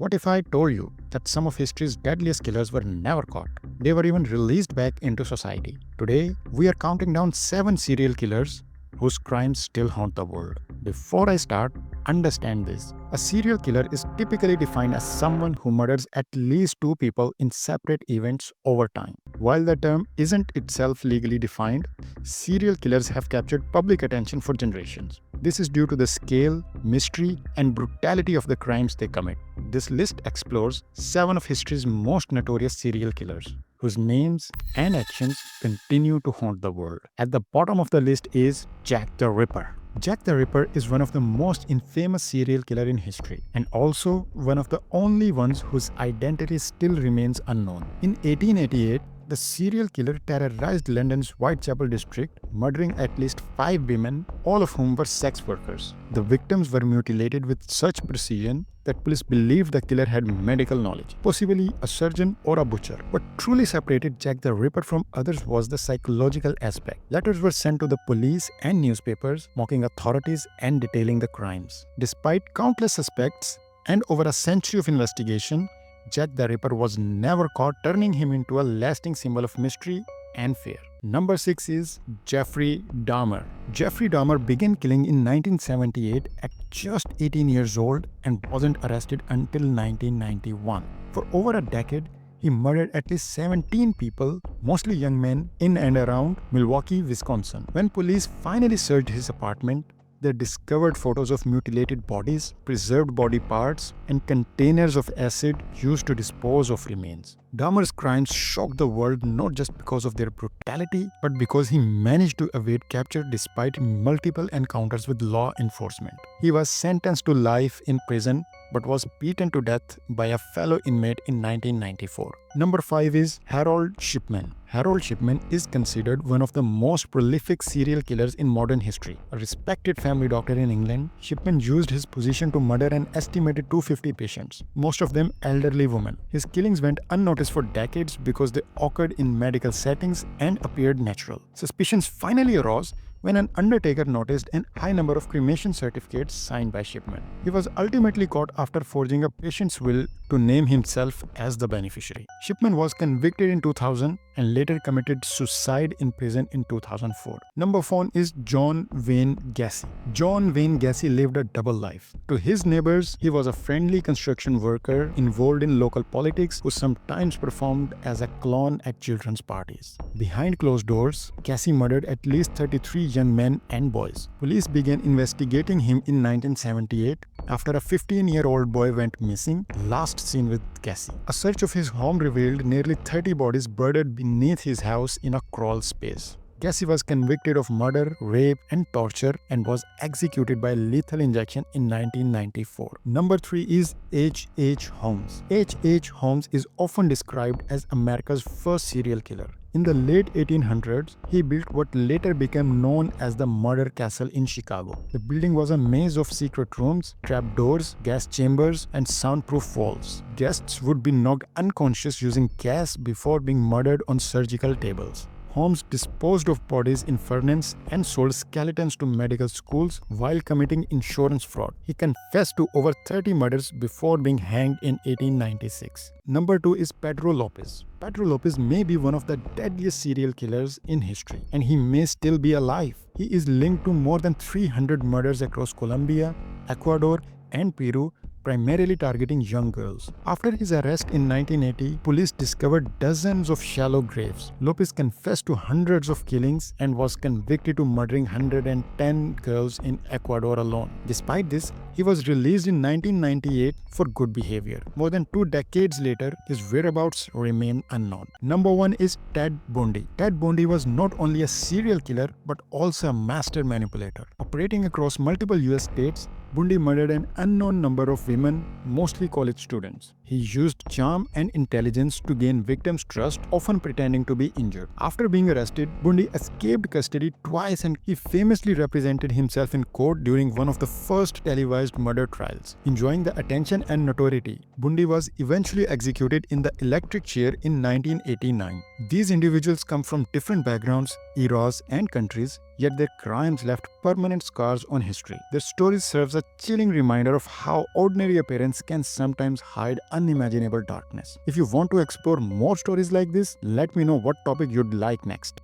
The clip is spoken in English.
What if I told you that some of history's deadliest killers were never caught? They were even released back into society. Today, we are counting down 7 serial killers whose crimes still haunt the world. Before I start, understand this. A serial killer is typically defined as someone who murders at least 2 people in separate events over time. While the term isn't itself legally defined, serial killers have captured public attention for generations. This is due to the scale, mystery, and brutality of the crimes they commit. This list explores 7 of history's most notorious serial killers, whose names and actions continue to haunt the world. At the bottom of the list is Jack the Ripper. Jack the Ripper is one of the most infamous serial killer in history, and also one of the only ones whose identity still remains unknown. In 1888, the serial killer terrorized London's Whitechapel district, murdering at least 5 women, all of whom were sex workers. The victims were mutilated with such precision that police believed the killer had medical knowledge, possibly a surgeon or a butcher. What truly separated Jack the Ripper from others was the psychological aspect. Letters were sent to the police and newspapers, mocking authorities and detailing the crimes. Despite countless suspects and over a century of investigation, Jack the Ripper was never caught, turning him into a lasting symbol of mystery and fear. Number 6 is Jeffrey Dahmer. Jeffrey Dahmer began killing in 1978 at just 18 years old and wasn't arrested until 1991. For over a decade, he murdered at least 17 people, mostly young men, in and around Milwaukee, Wisconsin. When police finally searched his apartment, they discovered photos of mutilated bodies, preserved body parts, and containers of acid used to dispose of remains. Dahmer's crimes shocked the world not just because of their brutality, but because he managed to evade capture despite multiple encounters with law enforcement. He was sentenced to life in prison but was beaten to death by a fellow inmate in 1994. Number 5 is Harold Shipman. Harold Shipman is considered one of the most prolific serial killers in modern history. A respected family doctor in England, Shipman used his position to murder an estimated 250 patients, most of them elderly women. His killings went unnoticed for decades because they occurred in medical settings and appeared natural. Suspicions finally arose when an undertaker noticed a high number of cremation certificates signed by Shipman. He was ultimately caught after forging a patient's will to name himself as the beneficiary. Shipman was convicted in 2000 and later committed suicide in prison in 2004. Number 4 is John Wayne Gacy. John Wayne Gacy lived a double life. To his neighbors, he was a friendly construction worker involved in local politics who sometimes performed as a clown at children's parties. Behind closed doors, Gacy murdered at least 33 young men and boys. Police began investigating him in 1978 after a 15-year-old boy went missing, last seen with Gacy. A search of his home revealed nearly 30 bodies buried beneath his house in a crawl space. Gacy was convicted of murder, rape, and torture and was executed by lethal injection in 1994. Number 3 is H. Holmes. H. Holmes is often described as America's first serial killer. In the late 1800s, he built what later became known as the Murder Castle in Chicago. The building was a maze of secret rooms, trapdoors, gas chambers, and soundproof walls. Guests would be knocked unconscious using gas before being murdered on surgical tables. Holmes disposed of bodies in furnaces and sold skeletons to medical schools while committing insurance fraud. He confessed to over 30 murders before being hanged in 1896. Number 2 is Pedro López. Pedro López may be one of the deadliest serial killers in history, and he may still be alive. He is linked to more than 300 murders across Colombia, Ecuador, and Peru, primarily targeting young girls. After his arrest in 1980, police discovered dozens of shallow graves. Lopez confessed to hundreds of killings and was convicted to murdering 110 girls in Ecuador alone. Despite this, he was released in 1998 for good behavior. More than 2 decades later, his whereabouts remain unknown. Number 1 is Ted Bundy. Ted Bundy was not only a serial killer but also a master manipulator. Operating across multiple US states, Bundy murdered an unknown number of women, mostly college students. He used charm and intelligence to gain victims' trust, often pretending to be injured. After being arrested, Bundy escaped custody twice and he famously represented himself in court during one of the first televised murder trials. Enjoying the attention and notoriety, Bundy was eventually executed in the electric chair in 1989. These individuals come from different backgrounds, eras, and countries, yet their crimes left permanent scars on history. Their stories serve a chilling reminder of how ordinary appearance can sometimes hide unimaginable darkness. If you want to explore more stories like this, let me know what topic you'd like next.